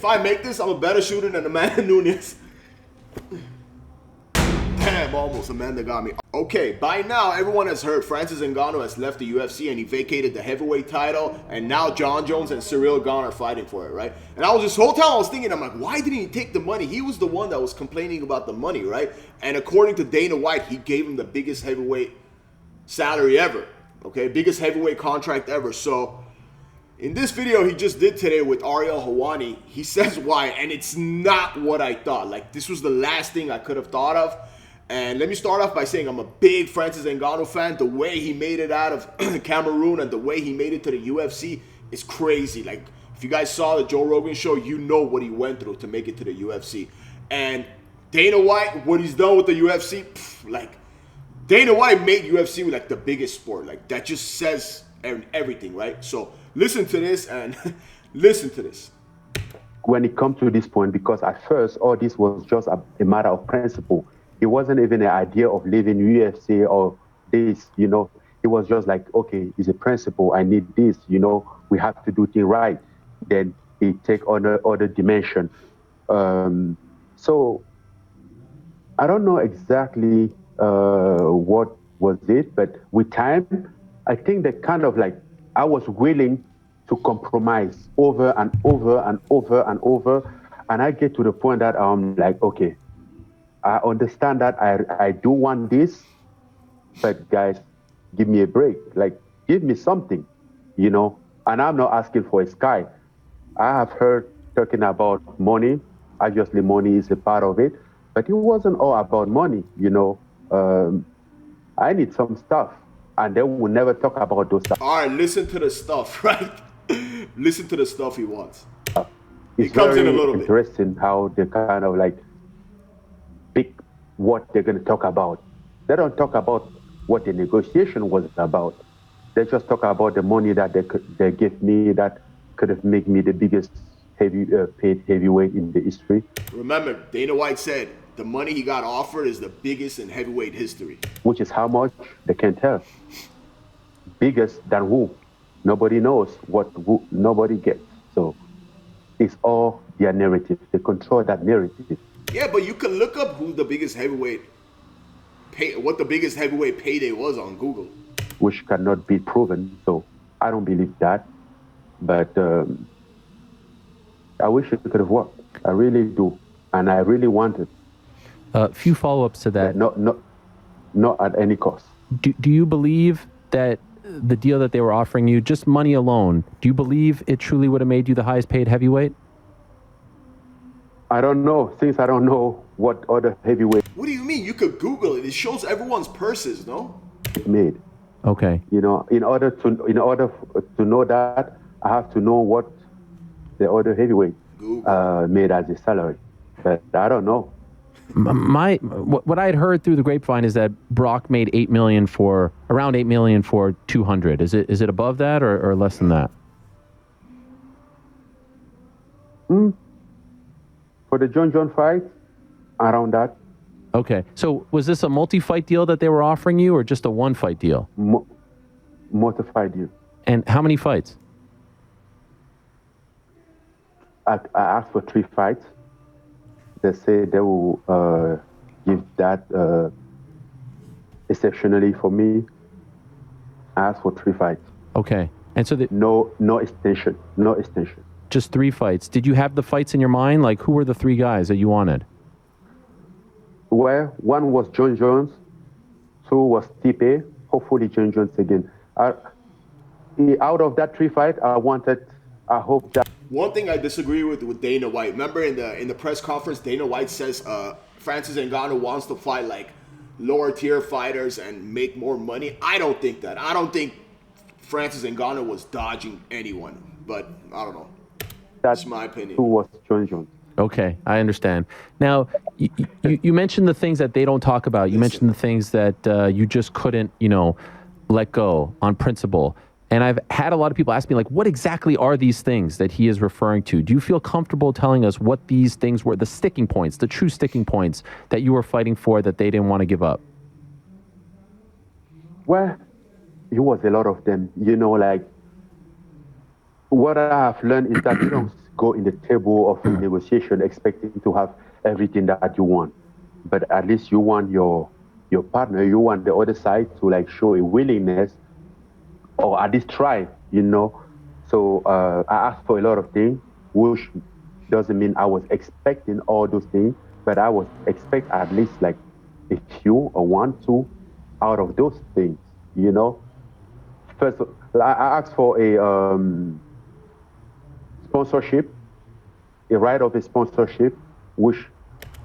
If I make this, I'm a better shooter than Amanda Nunes. Damn, almost. Amanda got me. Okay, by now, everyone has heard Francis Ngannou has left the UFC and he vacated the heavyweight title, and now John Jones and Cyril Gane are fighting for it, right? And I was this whole time I was thinking, I'm like, why didn't he take the money? He was the one that was complaining about the money, right? And according to Dana White, he gave him the biggest heavyweight salary ever, okay? Biggest heavyweight contract ever. So in this video he just did today with Ariel Helwani, he says why, and it's not what I thought. Like, this was the last thing I could have thought of. And let me start off by saying I'm a big Francis Ngannou fan. The way he made it out of Cameroon and the way he made it to the UFC is crazy. Like, if you guys saw the Joe Rogan show, you know what he went through to make it to the UFC. And Dana White, what he's done with the UFC, like, Dana White made UFC like the biggest sport. Like, that just says everything, right? So listen to this and listen to this. When it comes to this point, because at first all this was just a matter of principle. It wasn't even an idea of leaving UFC or this, you know. It was just like, okay, it's a principle. I need this, you know. We have to do things right. Then it take on other dimension. So I don't know exactly what was it, but with time, I think that kind of like I was willing to compromise over and over and over and over, and I get to the point that I'm like, okay, I understand that I do want this, but guys, give me a break. Like, give me something, you know. And I'm not asking for a sky. I have heard talking about money. Obviously, money is a part of it, but it wasn't all about money, you know. I need some stuff, and they will never talk about those stuff. All right, listen to the stuff, right? Listen to the stuff he wants. It's it comes very in a little bit. Interesting how they kind of like pick what they're going to talk about. They don't talk about what the negotiation was about. They just talk about the money that they give me that could have made me the biggest paid heavyweight in the history. Remember, Dana White said the money he got offered is the biggest in heavyweight history. Which is how much? They can't tell. Biggest than who? Nobody knows who nobody gets. So it's all their narrative. They control that narrative. Yeah, but you can look up who the biggest heavyweight what the biggest heavyweight payday was on Google. Which cannot be proven, so I don't believe that. But I wish it could have worked. I really do, and I really want it. A few follow-ups to that. Not at any cost. Do you believe that the deal that they were offering you, just money alone, do you believe it truly would have made you the highest paid heavyweight? I don't know. Since I don't know what other heavyweight. What do you mean? You could Google it. It shows everyone's purses, no? Made. Okay. You know, in order to know that, I have to know what the other heavyweight made as a salary. But I don't know. What I had heard through the grapevine is that Brock made around $8 million for 200. Is it above that or less than that? For the John fight, around that. Okay. So was this a multi-fight deal that they were offering you or just a one-fight deal? Multi-fight deal. And how many fights? I asked for 3 fights. They say they will give that exceptionally for me. I asked for 3 fights. Okay. And so no extension. No extension. Just 3 fights. Did you have the fights in your mind? Like, who were the 3 guys that you wanted? Well, one was John Jones. 2 was Stipe. Hopefully John Jones again. Out of that 3 fights, I hope that. One thing I disagree with Dana White. Remember in the press conference, Dana White says Francis Ngannou wants to fight like lower tier fighters and make more money. I don't think that. I don't think Francis Ngannou was dodging anyone. But I don't know. That's my opinion. Who was John Jones? Okay, I understand. Now, you mentioned the things that they don't talk about. You mentioned the things that you just couldn't, let go on principle. And I've had a lot of people ask me, like, what exactly are these things that he is referring to? Do you feel comfortable telling us what these things were, the sticking points, the true sticking points that you were fighting for that they didn't want to give up? Well, it was a lot of them. Like, what I have learned is that you don't go in the table of negotiation expecting to have everything that you want. But at least you want your partner, you want the other side to like show a willingness or at least try, you know. So I asked for a lot of things, which doesn't mean I was expecting all those things, but I was expect at least like a few or one, two out of those things, you know. First, I asked for a sponsorship, a right of a sponsorship, which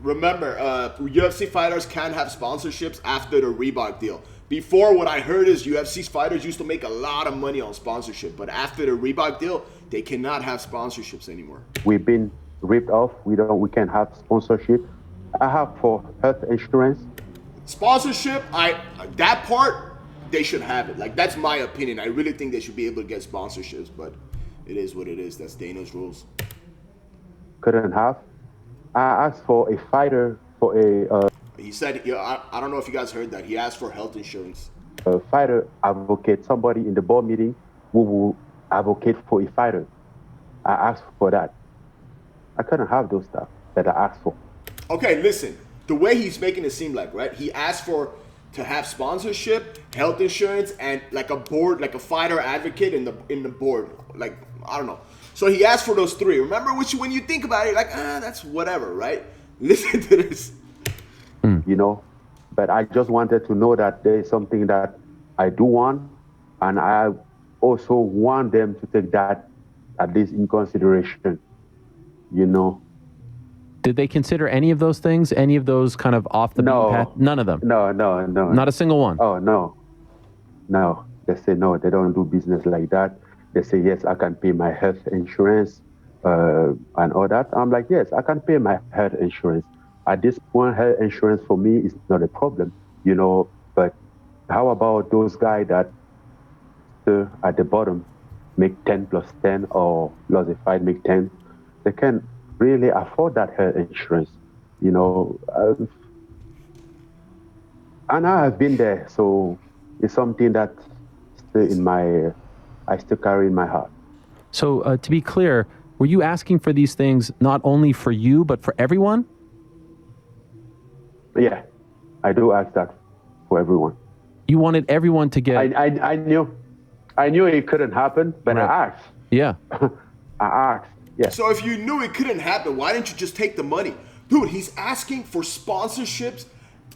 Remember, UFC fighters can have sponsorships after the Reebok deal. Before, what I heard is UFC fighters used to make a lot of money on sponsorship, but after the Reebok deal, they cannot have sponsorships anymore. we've been ripped off. We can have sponsorship. I have for health insurance. Sponsorship, that part they should have it. Like, that's my opinion. I really think they should be able to get sponsorships, but it is what it is. That's Dana's rules. Couldn't have. I asked for a fighter for He said, I don't know if you guys heard that. He asked for health insurance. a fighter advocate, somebody in the board meeting who will advocate for a fighter. I asked for that. I couldn't have those stuff that I asked for. Okay, listen. The way he's making it seem like, right? He asked to have sponsorship, health insurance, and like a board, like a fighter advocate in the board. Like, I don't know. So he asked for those three. Remember, which when you think about it, like, that's whatever, right? Listen to this. You know, but I just wanted to know that there is something that I do want, and I also want them to take that at least in consideration, you know. Did they consider any of those things? Any of those kind of off the beaten path? None of them? No. Not a single one? Oh, no. They say no, they don't do business like that. They say, yes, I can pay my health insurance and all that. I'm like, yes, I can pay my health insurance. At this point, health insurance for me is not a problem, you know. But how about those guys that at the bottom make 10 plus 10 or lost a fight, make 10? They can really afford that health insurance, you know. And I have been there, so it's something that still I still carry in my heart. So to be clear, were you asking for these things not only for you, but for everyone? Yeah, I do ask that for everyone. You wanted everyone to get... I knew it couldn't happen, but Right. I asked. Yeah. I asked, yeah. So if you knew it couldn't happen, why didn't you just take the money? Dude, he's asking for sponsorships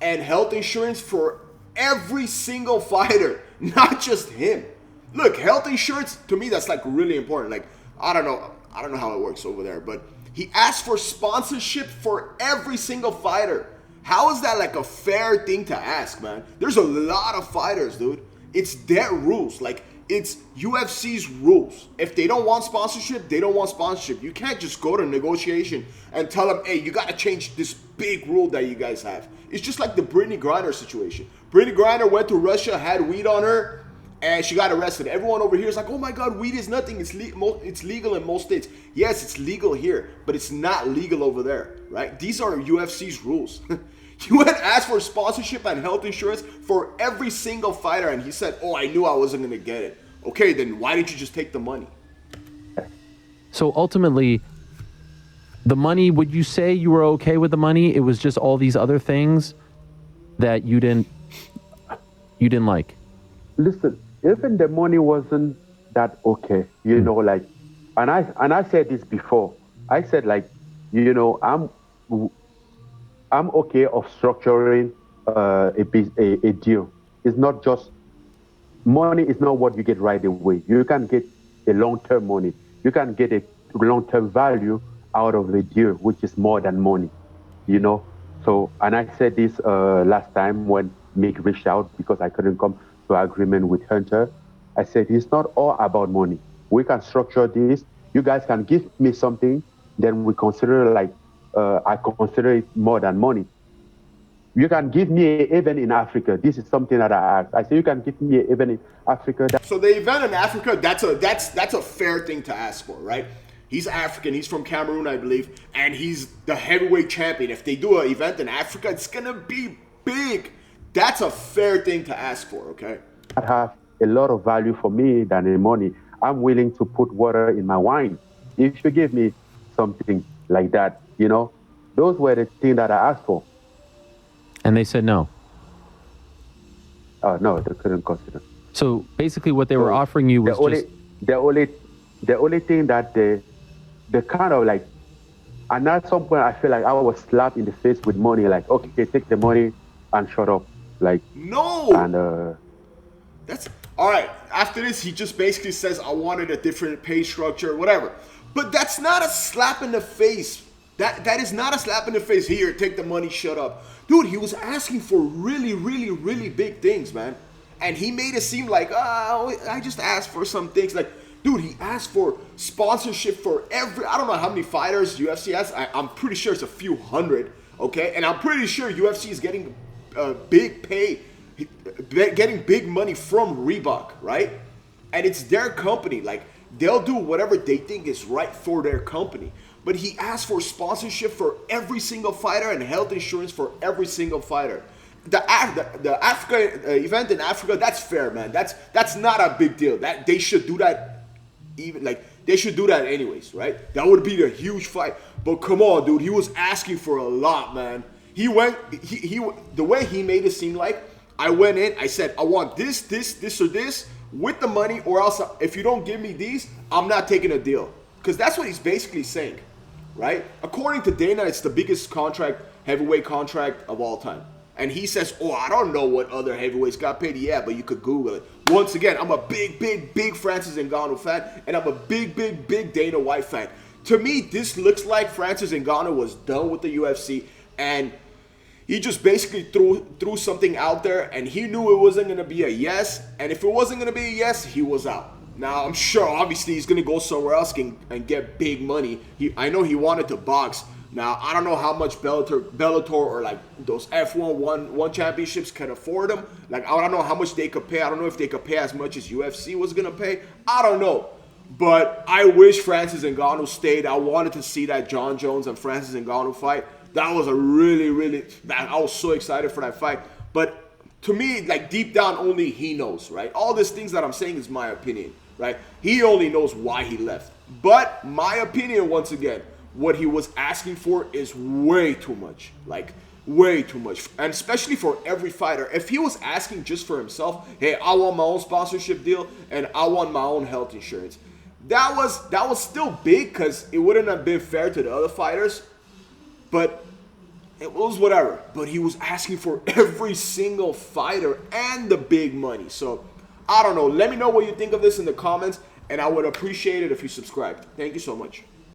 and health insurance for every single fighter, not just him. Look, health insurance, to me, that's like really important. Like, I don't know how it works over there, but he asked for sponsorship for every single fighter. How is that like a fair thing to ask, man? There's a lot of fighters, dude. It's their rules. Like, it's UFC's rules. If they don't want sponsorship, they don't want sponsorship. You can't just go to negotiation and tell them, hey, you got to change this big rule that you guys have. It's just like the Brittany Griner situation. Brittany Griner went to Russia, had weed on her, and she got arrested. Everyone over here is like, oh my God, weed is nothing. It's legal in most states. Yes, it's legal here, but it's not legal over there, right? These are UFC's rules. You went and asked for sponsorship and health insurance for every single fighter, and he said, oh, I knew I wasn't going to get it. Okay, then why didn't you just take the money? So ultimately, the money, would you say you were okay with the money? It was just all these other things that you didn't like? Listen, even the money wasn't that okay, you know, like, and I said this before. I said, like, you know, I'm okay of structuring a deal. It's not just money is not what you get right away. You can get a long-term money. You can get a long-term value out of a deal, which is more than money, you know. So, and I said this last time when Mick reached out because I couldn't come to agreement with Hunter. I said, it's not all about money. We can structure this. You guys can give me something, then we consider like, I consider it more than money. You can give me an event in Africa. This is something that I asked. I said, you can give me an event in Africa. So the event in Africa, that's a fair thing to ask for, right? He's African. He's from Cameroon, I believe, and he's the heavyweight champion. If they do an event in Africa, it's gonna be big. That's a fair thing to ask for, okay? That have a lot of value for me than the money. I'm willing to put water in my wine. If you give me something like that. You know, those were the things that I asked for. And they said no. No, they couldn't consider. So basically, what they were So offering you was just the only thing that they kind of like, and at some point I feel like I was slapped in the face with money. Like, okay, take the money and shut up. Like, No. and That's all right. After this, he just basically says, "I wanted a different pay structure, whatever." But that's not a slap in the face. That is not a slap in the face. Here, take the money, shut up, dude. He was asking for really, really, really big things, man, and he made it seem like, oh, I just asked for some things. Like, dude, he asked for sponsorship for every. I don't know how many fighters UFC has. I'm pretty sure it's a few hundred. Okay, and I'm pretty sure UFC is getting big pay. Getting big money from Reebok, right? And it's their company. Like, they'll do whatever they think is right for their company. But he asked for sponsorship for every single fighter and health insurance for every single fighter. The Africa event in Africa, that's fair, man. That's not a big deal. That they should do that. Even like they should do that anyways, right? That would be a huge fight. But come on, dude, he was asking for a lot, man. He the way he made it seem like. I went in, I said, I want this, or this with the money, or else if you don't give me these, I'm not taking a deal. Because that's what he's basically saying, right? According to Dana, it's the biggest heavyweight contract of all time. And he says, oh, I don't know what other heavyweights got paid. Yeah, but you could Google it. Once again, I'm a big Francis Ngannou fan, and I'm a big Dana White fan. To me, this looks like Francis Ngannou was done with the UFC, and he just basically threw something out there, and he knew it wasn't going to be a yes. And if it wasn't going to be a yes, he was out. Now, I'm sure, obviously, he's going to go somewhere else and get big money. I know he wanted to box. Now, I don't know how much Bellator or, like, those F1 one championships can afford him. Like, I don't know how much they could pay. I don't know if they could pay as much as UFC was going to pay. I don't know. But I wish Francis Ngannou stayed. I wanted to see that Jon Jones and Francis Ngannou fight. That was a really, I was so excited for that fight. But to me, like, deep down, only he knows, right? All these things that I'm saying is my opinion, right? He only knows why he left. But my opinion, once again, what he was asking for is way too much. Like, way too much. And especially for every fighter. If he was asking just for himself, hey, I want my own sponsorship deal and I want my own health insurance. That was still big because it wouldn't have been fair to the other fighters. But it was whatever. But he was asking for every single fighter and the big money. So, I don't know. Let me know what you think of this in the comments. And I would appreciate it if you subscribed. Thank you so much.